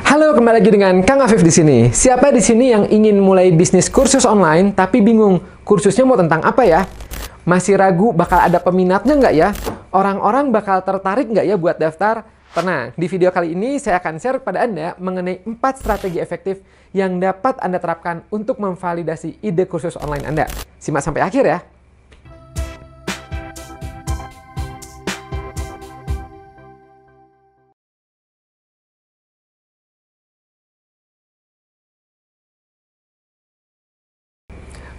Halo, kembali lagi dengan Kang Afif di sini. Siapa di sini yang ingin mulai bisnis kursus online tapi bingung kursusnya mau tentang apa ya? Masih ragu bakal ada peminatnya nggak ya? Orang-orang bakal tertarik nggak ya buat daftar? Tenang, di video kali ini saya akan share kepada Anda mengenai 4 strategi efektif yang dapat Anda terapkan untuk memvalidasi ide kursus online Anda. Simak sampai akhir ya.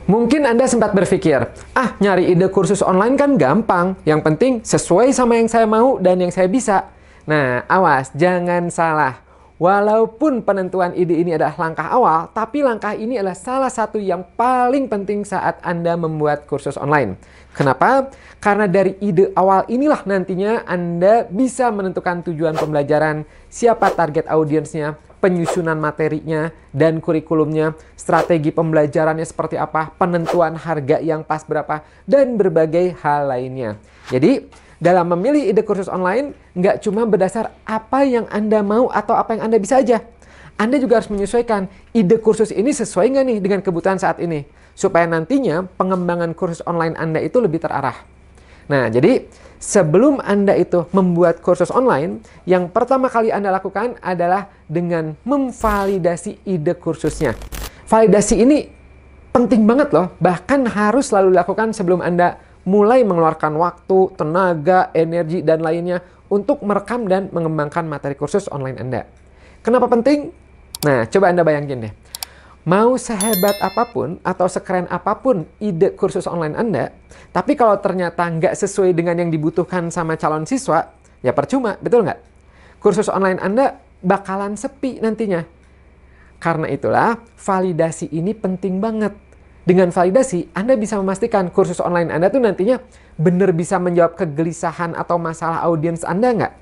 Mungkin Anda sempat berpikir, nyari ide kursus online kan gampang, yang penting sesuai sama yang saya mau dan yang saya bisa. Nah, awas, jangan salah. Walaupun penentuan ide ini adalah langkah awal, tapi langkah ini adalah salah satu yang paling penting saat Anda membuat kursus online. Kenapa? Karena dari ide awal inilah nantinya Anda bisa menentukan tujuan pembelajaran, siapa target audiensnya, penyusunan materinya dan kurikulumnya, strategi pembelajarannya seperti apa, penentuan harga yang pas berapa, dan berbagai hal lainnya. Jadi, dalam memilih ide kursus online, nggak cuma berdasar apa yang Anda mau atau apa yang Anda bisa aja. Anda juga harus menyesuaikan ide kursus ini sesuai nggak nih dengan kebutuhan saat ini, supaya nantinya pengembangan kursus online Anda itu lebih terarah. Nah, jadi sebelum Anda itu membuat kursus online, yang pertama kali Anda lakukan adalah dengan memvalidasi ide kursusnya. Validasi ini penting banget loh, bahkan harus selalu dilakukan sebelum Anda mulai mengeluarkan waktu, tenaga, energi, dan lainnya untuk merekam dan mengembangkan materi kursus online Anda. Kenapa penting? Nah, coba Anda bayangin deh. Mau sehebat apapun atau sekeren apapun ide kursus online Anda, tapi kalau ternyata nggak sesuai dengan yang dibutuhkan sama calon siswa, ya percuma, betul nggak? Kursus online Anda bakalan sepi nantinya. Karena itulah, validasi ini penting banget. Dengan validasi, Anda bisa memastikan kursus online Anda tuh nantinya benar bisa menjawab kegelisahan atau masalah audiens Anda nggak?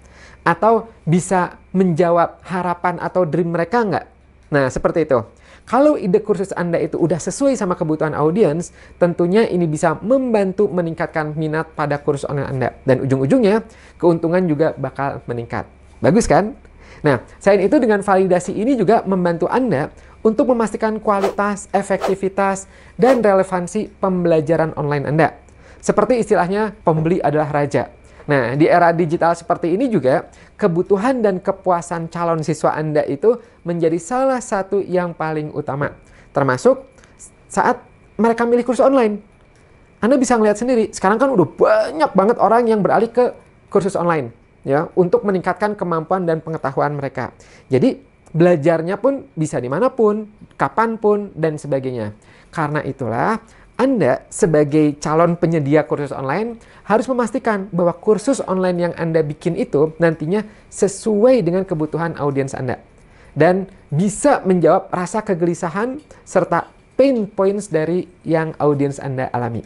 Atau bisa menjawab harapan atau dream mereka nggak? Nah, seperti itu. Kalau ide kursus Anda itu udah sesuai sama kebutuhan audiens, tentunya ini bisa membantu meningkatkan minat pada kursus online Anda. Dan ujung-ujungnya, keuntungan juga bakal meningkat. Bagus kan? Nah, selain itu dengan validasi ini juga membantu Anda untuk memastikan kualitas, efektivitas, dan relevansi pembelajaran online Anda. Seperti istilahnya, pembeli adalah raja. Nah, di era digital seperti ini juga, kebutuhan dan kepuasan calon siswa Anda itu menjadi salah satu yang paling utama. Termasuk saat mereka milih kursus online. Anda bisa ngelihat sendiri, sekarang kan udah banyak banget orang yang beralih ke kursus online, ya, untuk meningkatkan kemampuan dan pengetahuan mereka. Jadi, belajarnya pun bisa dimanapun, kapanpun, dan sebagainya. Karena itulah, Anda sebagai calon penyedia kursus online harus memastikan bahwa kursus online yang Anda bikin itu nantinya sesuai dengan kebutuhan audiens Anda. Dan bisa menjawab rasa kegelisahan serta pain points dari yang audiens Anda alami.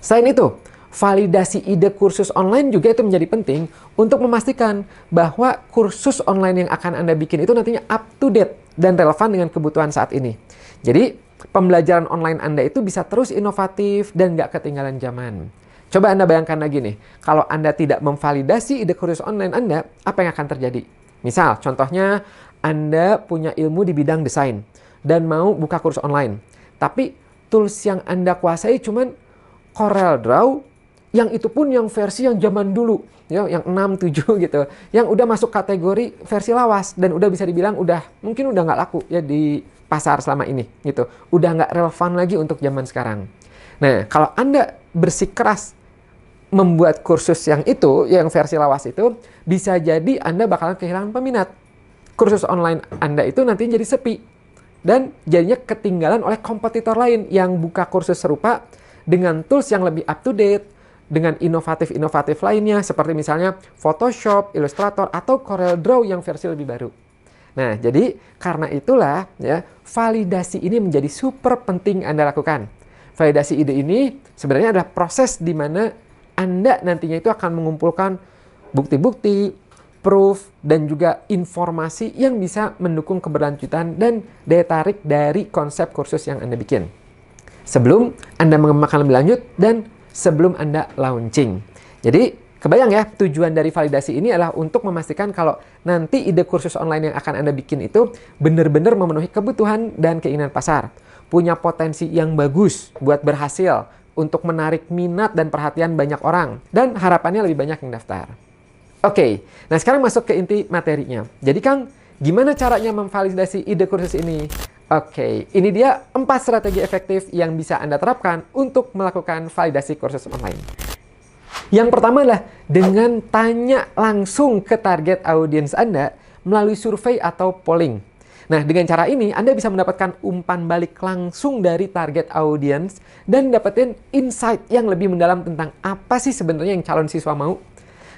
Selain itu, validasi ide kursus online juga itu menjadi penting untuk memastikan bahwa kursus online yang akan Anda bikin itu nantinya up to date dan relevan dengan kebutuhan saat ini. Jadi, pembelajaran online Anda itu bisa terus inovatif dan nggak ketinggalan zaman. Coba Anda bayangkan lagi nih, kalau Anda tidak memvalidasi ide kursus online Anda, apa yang akan terjadi? Misal, contohnya Anda punya ilmu di bidang desain dan mau buka kursus online. Tapi tools yang Anda kuasai cuman Corel Draw, yang itu pun yang versi yang zaman dulu, ya, yang 6, 7 gitu, yang udah masuk kategori versi lawas dan udah bisa dibilang mungkin udah nggak laku ya di pasar selama ini, gitu. Udah nggak relevan lagi untuk zaman sekarang. Nah, kalau Anda bersikeras membuat kursus yang itu, yang versi lawas itu, bisa jadi Anda bakalan kehilangan peminat. Kursus online Anda itu nanti jadi sepi. Dan jadinya ketinggalan oleh kompetitor lain yang buka kursus serupa dengan tools yang lebih up to date, dengan inovatif-inovatif lainnya, seperti misalnya Photoshop, Illustrator, atau Corel Draw yang versi lebih baru. Nah, jadi karena itulah ya, validasi ini menjadi super penting Anda lakukan. Validasi ide ini sebenarnya adalah proses di mana Anda nantinya itu akan mengumpulkan bukti-bukti, proof, dan juga informasi yang bisa mendukung keberlanjutan dan daya tarik dari konsep kursus yang Anda bikin. Sebelum Anda mengembangkan lebih lanjut dan sebelum Anda launching. Jadi, Kebayang ya, tujuan dari validasi ini adalah untuk memastikan kalau nanti ide kursus online yang akan Anda bikin itu benar-benar memenuhi kebutuhan dan keinginan pasar. Punya potensi yang bagus buat berhasil untuk menarik minat dan perhatian banyak orang. Dan harapannya lebih banyak yang daftar. Oke, nah sekarang masuk ke inti materinya. Jadi Kang, gimana caranya memvalidasi ide kursus ini? Oke, ini dia 4 strategi efektif yang bisa Anda terapkan untuk melakukan validasi kursus online. Yang pertama adalah dengan tanya langsung ke target audiens Anda melalui survei atau polling. Nah, dengan cara ini Anda bisa mendapatkan umpan balik langsung dari target audiens dan dapetin insight yang lebih mendalam tentang apa sih sebenarnya yang calon siswa mau.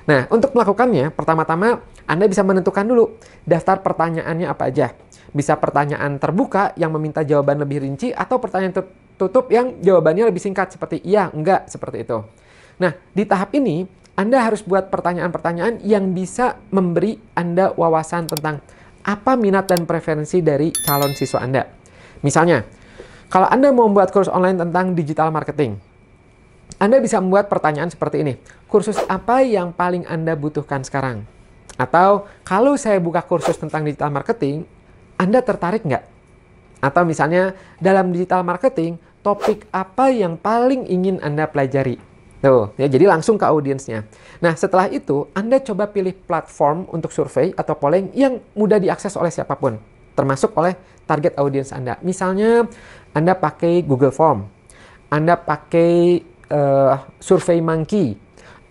Nah, untuk melakukannya, pertama-tama Anda bisa menentukan dulu daftar pertanyaannya apa aja. Bisa pertanyaan terbuka yang meminta jawaban lebih rinci atau pertanyaan tertutup yang jawabannya lebih singkat seperti iya, enggak, seperti itu. Nah, di tahap ini, Anda harus buat pertanyaan-pertanyaan yang bisa memberi Anda wawasan tentang apa minat dan preferensi dari calon siswa Anda. Misalnya, kalau Anda mau membuat kursus online tentang digital marketing, Anda bisa membuat pertanyaan seperti ini. Kursus apa yang paling Anda butuhkan sekarang? Atau, kalau saya buka kursus tentang digital marketing, Anda tertarik nggak? Atau misalnya, dalam digital marketing, topik apa yang paling ingin Anda pelajari? Tuh, ya, jadi langsung ke audiensnya. Nah, setelah itu, Anda coba pilih platform untuk survei atau polling yang mudah diakses oleh siapapun, termasuk oleh target audiens Anda. Misalnya, Anda pakai Google Form, Anda pakai SurveyMonkey,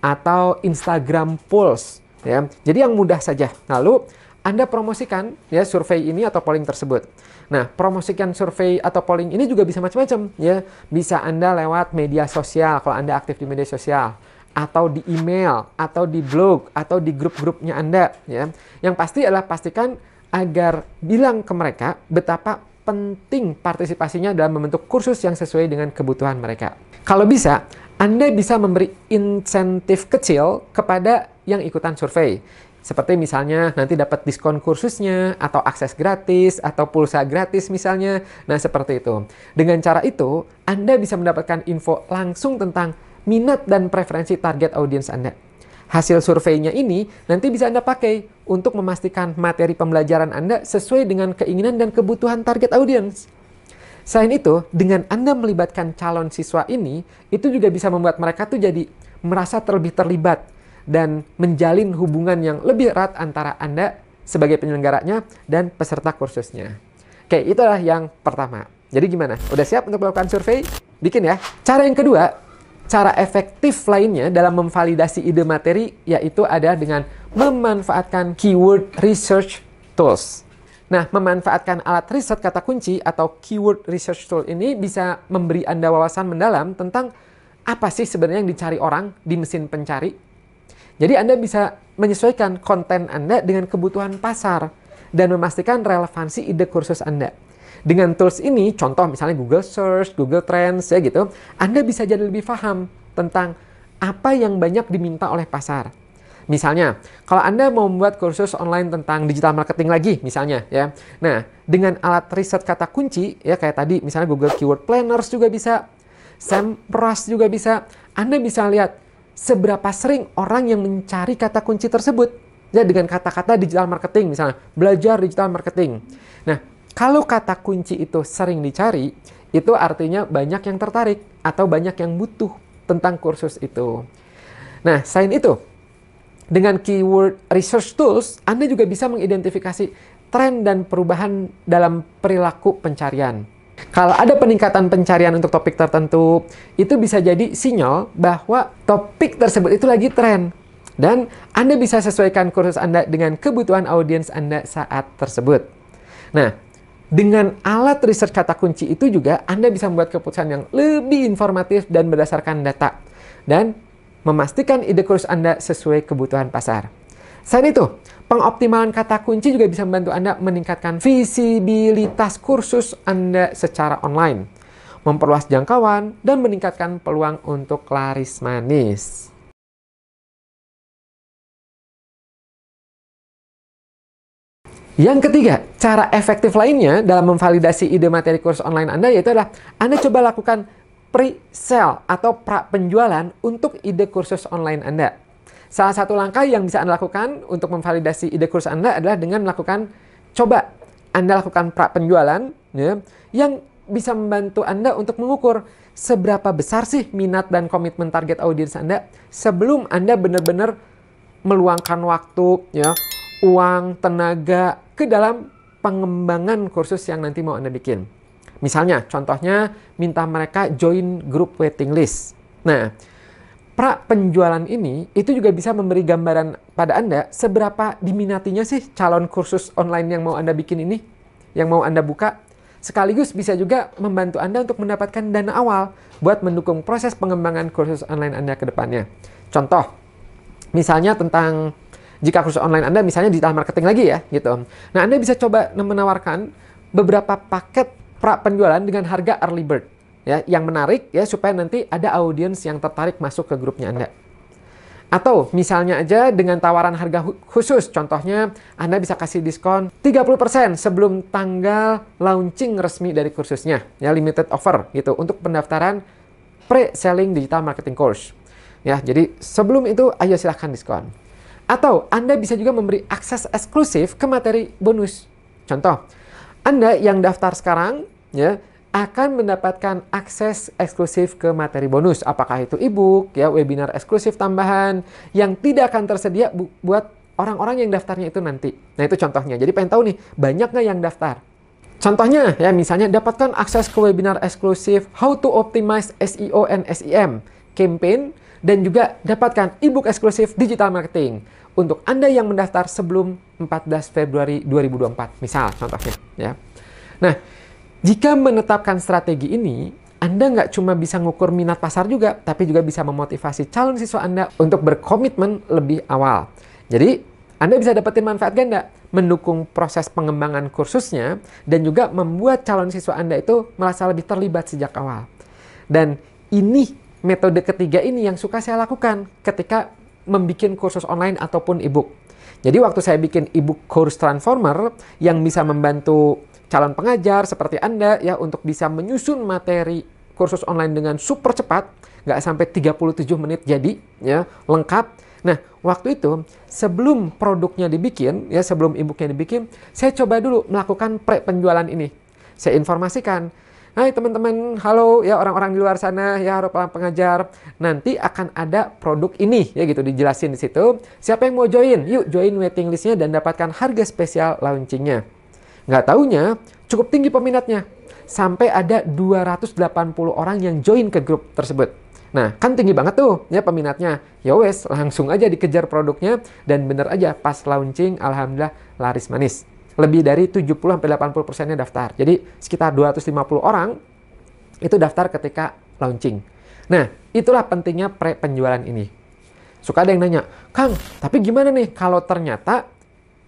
atau Instagram Polls. Ya. Jadi yang mudah saja. Lalu, Anda promosikan ya survei ini atau polling tersebut. Nah, promosikan survei atau polling ini juga bisa macam-macam ya. Bisa Anda lewat media sosial kalau Anda aktif di media sosial, atau di email, atau di blog, atau di grup-grupnya Anda ya. Yang pasti adalah pastikan agar bilang ke mereka betapa penting partisipasinya dalam membentuk kursus yang sesuai dengan kebutuhan mereka. Kalau bisa, Anda bisa memberi insentif kecil kepada yang ikutan survei. Seperti misalnya nanti dapat diskon kursusnya, atau akses gratis, atau pulsa gratis misalnya. Nah, seperti itu. Dengan cara itu, Anda bisa mendapatkan info langsung tentang minat dan preferensi target audiens Anda. Hasil surveinya ini nanti bisa Anda pakai untuk memastikan materi pembelajaran Anda sesuai dengan keinginan dan kebutuhan target audiens. Selain itu, dengan Anda melibatkan calon siswa ini, itu juga bisa membuat mereka tuh jadi merasa terlebih terlibat dan menjalin hubungan yang lebih erat antara Anda sebagai penyelenggaranya dan peserta kursusnya. Oke, itulah yang pertama. Jadi gimana? Udah siap untuk melakukan survei? Bikin ya. Cara yang kedua, cara efektif lainnya dalam memvalidasi ide materi yaitu ada dengan memanfaatkan keyword research tools. Nah, memanfaatkan alat riset kata kunci atau keyword research tool ini bisa memberi Anda wawasan mendalam tentang apa sih sebenarnya yang dicari orang di mesin pencari. Jadi Anda bisa menyesuaikan konten Anda dengan kebutuhan pasar dan memastikan relevansi ide kursus Anda. Dengan tools ini, contoh misalnya Google Search, Google Trends, ya gitu, Anda bisa jadi lebih paham tentang apa yang banyak diminta oleh pasar. Misalnya, kalau Anda mau membuat kursus online tentang digital marketing lagi, misalnya, ya. Nah, dengan alat riset kata kunci, ya kayak tadi, misalnya Google Keyword Planners juga bisa, SEMrush juga bisa, Anda bisa lihat seberapa sering orang yang mencari kata kunci tersebut. Ya, dengan kata-kata digital marketing, misalnya, belajar digital marketing. Nah, kalau kata kunci itu sering dicari, itu artinya banyak yang tertarik atau banyak yang butuh tentang kursus itu. Nah, selain itu, dengan keyword research tools, Anda juga bisa mengidentifikasi tren dan perubahan dalam perilaku pencarian. Kalau ada peningkatan pencarian untuk topik tertentu, itu bisa jadi sinyal bahwa topik tersebut itu lagi tren. Dan Anda bisa sesuaikan kursus Anda dengan kebutuhan audiens Anda saat tersebut. Nah, dengan alat riset kata kunci itu juga Anda bisa membuat keputusan yang lebih informatif dan berdasarkan data. Dan memastikan ide kursus Anda sesuai kebutuhan pasar. Selain itu, pengoptimalan kata kunci juga bisa membantu Anda meningkatkan visibilitas kursus Anda secara online, memperluas jangkauan, dan meningkatkan peluang untuk laris manis. Yang ketiga, cara efektif lainnya dalam memvalidasi ide materi kursus online Anda yaitu adalah Anda coba lakukan pre-sale atau pra-penjualan untuk ide kursus online Anda. Salah satu langkah yang bisa Anda lakukan untuk memvalidasi ide kursus Anda adalah dengan melakukan, coba Anda lakukan pra penjualan, ya, yang bisa membantu Anda untuk mengukur seberapa besar sih minat dan komitmen target audiens Anda sebelum Anda benar-benar meluangkan waktu, ya, uang, tenaga ke dalam pengembangan kursus yang nanti mau Anda bikin. Misalnya, contohnya minta mereka join grup waiting list. Nah, pra penjualan ini itu juga bisa memberi gambaran pada Anda seberapa diminatinya sih calon kursus online yang mau Anda bikin ini, yang mau Anda buka. Sekaligus bisa juga membantu Anda untuk mendapatkan dana awal buat mendukung proses pengembangan kursus online Anda ke depannya. Contoh, misalnya tentang jika kursus online Anda misalnya digital marketing lagi ya, gitu. Nah, Anda bisa coba menawarkan beberapa paket pra penjualan dengan harga early bird, ya, yang menarik ya supaya nanti ada audiens yang tertarik masuk ke grupnya Anda. Atau misalnya aja dengan tawaran harga khusus, contohnya Anda bisa kasih diskon 30% sebelum tanggal launching resmi dari kursusnya, ya, limited offer gitu untuk pendaftaran pre-selling digital marketing course. Ya, jadi sebelum itu ayo silahkan diskon. Atau Anda bisa juga memberi akses eksklusif ke materi bonus. Contoh, Anda yang daftar sekarang, ya, akan mendapatkan akses eksklusif ke materi bonus. Apakah itu e-book, ya, webinar eksklusif tambahan yang tidak akan tersedia buat orang-orang yang daftarnya itu nanti. Nah, itu contohnya. Jadi pengen tahu nih, banyak nggak yang daftar? Contohnya, ya, misalnya dapatkan akses ke webinar eksklusif How to Optimize SEO and SEM campaign, dan juga dapatkan e-book eksklusif digital marketing untuk Anda yang mendaftar sebelum 14 Februari 2024, misal contohnya, ya. Nah, jika menetapkan strategi ini, Anda nggak cuma bisa ngukur minat pasar juga, tapi juga bisa memotivasi calon siswa Anda untuk berkomitmen lebih awal. Jadi, Anda bisa dapetin manfaat ganda, mendukung proses pengembangan kursusnya, dan juga membuat calon siswa Anda itu merasa lebih terlibat sejak awal. Dan ini metode ketiga ini yang suka saya lakukan ketika membuat kursus online ataupun e-book. Jadi waktu saya bikin e-book Course Transformer yang bisa membantu calon pengajar seperti Anda ya untuk bisa menyusun materi kursus online dengan super cepat, nggak sampai 37 menit jadi, ya, lengkap. Nah, waktu itu sebelum produknya dibikin, ya, sebelum e-booknya dibikin, saya coba dulu melakukan pre-penjualan ini. Saya informasikan, hai teman-teman, halo ya orang-orang di luar sana, ya para pengajar, nanti akan ada produk ini, ya gitu, dijelasin di situ. Siapa yang mau join? Yuk join waiting listnya dan dapatkan harga spesial launchingnya. Nggak taunya cukup tinggi peminatnya, sampai ada 280 orang yang join ke grup tersebut. Nah, kan tinggi banget tuh ya peminatnya. Ya wes, langsung aja dikejar produknya dan bener aja pas launching alhamdulillah laris manis. Lebih dari 70-80%-nya daftar. Jadi sekitar 250 orang itu daftar ketika launching. Nah, itulah pentingnya pre-penjualan ini. Suka ada yang nanya, Kang, tapi gimana nih kalau ternyata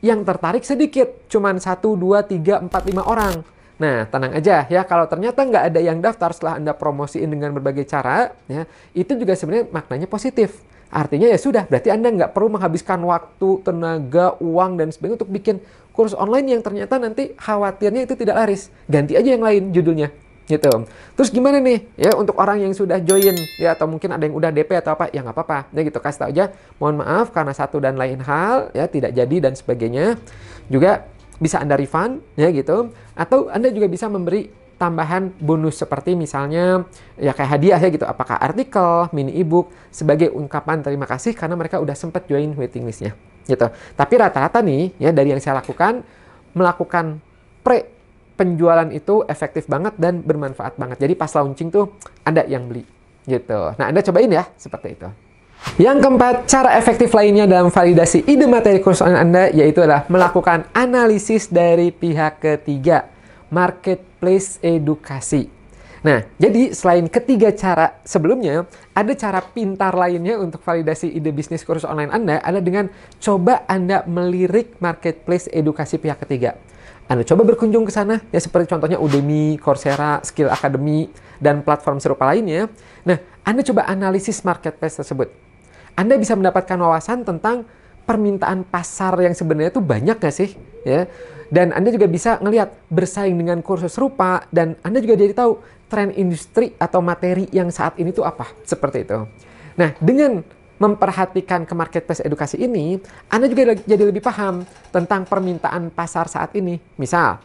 yang tertarik sedikit, cuman 1, 2, 3, 4, 5 orang. Nah, tenang aja ya, kalau ternyata nggak ada yang daftar setelah Anda promosiin dengan berbagai cara, ya, itu juga sebenarnya maknanya positif. Artinya ya sudah, berarti Anda nggak perlu menghabiskan waktu, tenaga, uang, dan sebagainya untuk bikin kursus online yang ternyata nanti khawatirnya itu tidak laris. Ganti aja yang lain judulnya. Gitu. Terus gimana nih ya untuk orang yang sudah join ya atau mungkin ada yang udah DP atau apa, ya nggak apa-apa ya gitu, kasih tahu aja mohon maaf karena satu dan lain hal ya tidak jadi dan sebagainya. Juga bisa Anda refund ya gitu, atau Anda juga bisa memberi tambahan bonus seperti misalnya ya kayak hadiah ya gitu, apakah artikel, mini ebook sebagai ungkapan terima kasih karena mereka udah sempat join waiting listnya gitu. Tapi rata-rata nih ya dari yang saya lakukan, melakukan pre penjualan itu efektif banget dan bermanfaat banget. Jadi pas launching tuh ada yang beli gitu. Nah, Anda cobain ya seperti itu. Yang keempat, cara efektif lainnya dalam validasi ide materi kursus Anda yaitu adalah melakukan analisis dari pihak ketiga, marketplace edukasi. Nah, jadi selain ketiga cara sebelumnya, ada cara pintar lainnya untuk validasi ide bisnis kursus online Anda adalah dengan coba Anda melirik marketplace edukasi pihak ketiga. Anda coba berkunjung ke sana, ya seperti contohnya Udemy, Coursera, Skill Academy, dan platform serupa lainnya. Nah, Anda coba analisis marketplace tersebut. Anda bisa mendapatkan wawasan tentang permintaan pasar yang sebenarnya itu banyak nggak sih? Ya. Dan Anda juga bisa ngelihat bersaing dengan kursus serupa, dan Anda juga jadi tahu tren industri atau materi yang saat ini tuh apa. Seperti itu. Nah, dengan memperhatikan ke marketplace edukasi ini, Anda juga jadi lebih paham tentang permintaan pasar saat ini. Misal,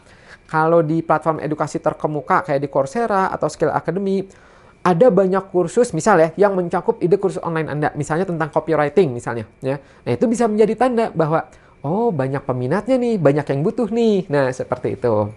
kalau di platform edukasi terkemuka kayak di Coursera atau Skill Academy, ada banyak kursus misalnya yang mencakup ide kursus online Anda, misalnya tentang copywriting misalnya, ya. Nah, itu bisa menjadi tanda bahwa oh, banyak peminatnya nih, banyak yang butuh nih. Nah, seperti itu.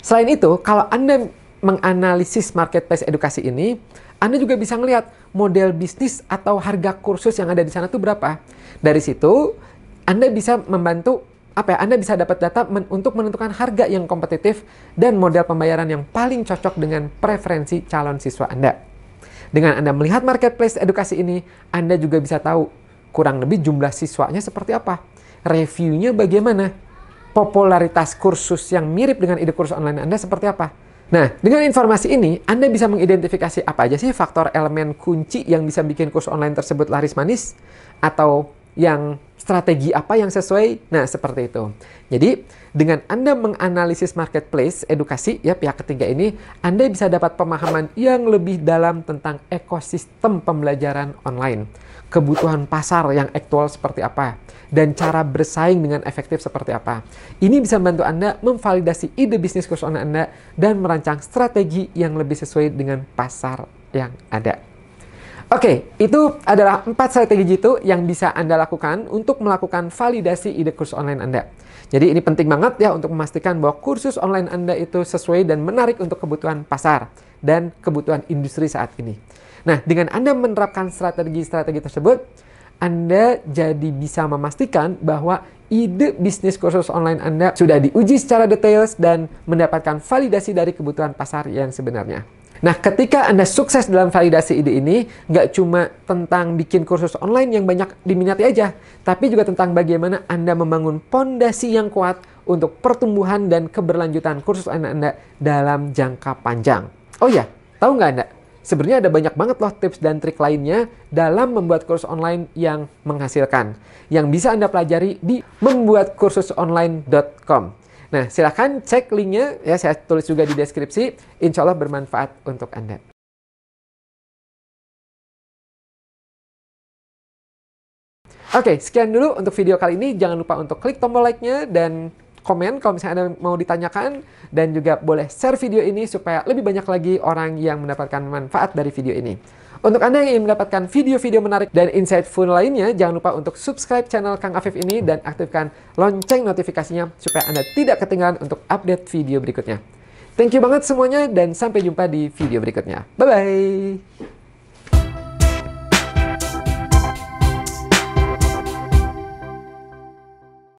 Selain itu, kalau Anda menganalisis marketplace edukasi ini, Anda juga bisa melihat model bisnis atau harga kursus yang ada di sana tuh berapa. Dari situ, Anda bisa membantu Anda bisa dapat data untuk menentukan harga yang kompetitif dan model pembayaran yang paling cocok dengan preferensi calon siswa Anda. Dengan Anda melihat marketplace edukasi ini, Anda juga bisa tahu kurang lebih jumlah siswanya seperti apa, reviewnya bagaimana, popularitas kursus yang mirip dengan ide kursus online Anda seperti apa. Nah, dengan informasi ini, Anda bisa mengidentifikasi apa aja sih faktor elemen kunci yang bisa bikin kursus online tersebut laris manis, atau yang strategi apa yang sesuai. Nah, seperti itu. Jadi, dengan Anda menganalisis marketplace edukasi, ya pihak ketiga ini, Anda bisa dapat pemahaman yang lebih dalam tentang ekosistem pembelajaran online, kebutuhan pasar yang aktual seperti apa, dan cara bersaing dengan efektif seperti apa. Ini bisa membantu Anda memvalidasi ide bisnis kursus online Anda dan merancang strategi yang lebih sesuai dengan pasar yang ada. Oke, itu adalah 4 strategi jitu yang bisa Anda lakukan untuk melakukan validasi ide kursus online Anda. Jadi ini penting banget ya untuk memastikan bahwa kursus online Anda itu sesuai dan menarik untuk kebutuhan pasar dan kebutuhan industri saat ini. Nah, dengan Anda menerapkan strategi-strategi tersebut, Anda jadi bisa memastikan bahwa ide bisnis kursus online Anda sudah diuji secara detail dan mendapatkan validasi dari kebutuhan pasar yang sebenarnya. Nah, ketika Anda sukses dalam validasi ide ini, nggak cuma tentang bikin kursus online yang banyak diminati aja, tapi juga tentang bagaimana Anda membangun pondasi yang kuat untuk pertumbuhan dan keberlanjutan kursus online Anda dalam jangka panjang. Oh ya, tahu nggak Anda? Sebenarnya ada banyak banget loh tips dan trik lainnya dalam membuat kursus online yang menghasilkan, yang bisa Anda pelajari di membuatkursusonline.com. Nah, silahkan cek linknya, ya saya tulis juga di deskripsi, insya Allah bermanfaat untuk Anda. Oke, sekian dulu untuk video kali ini. Jangan lupa untuk klik tombol like-nya dan komen kalau misalnya Anda mau ditanyakan. Dan juga boleh share video ini supaya lebih banyak lagi orang yang mendapatkan manfaat dari video ini. Untuk Anda yang ingin mendapatkan video-video menarik dan insightful lainnya, jangan lupa untuk subscribe channel Kang Afif ini dan aktifkan lonceng notifikasinya supaya Anda tidak ketinggalan untuk update video berikutnya. Thank you banget semuanya dan sampai jumpa di video berikutnya. Bye-bye!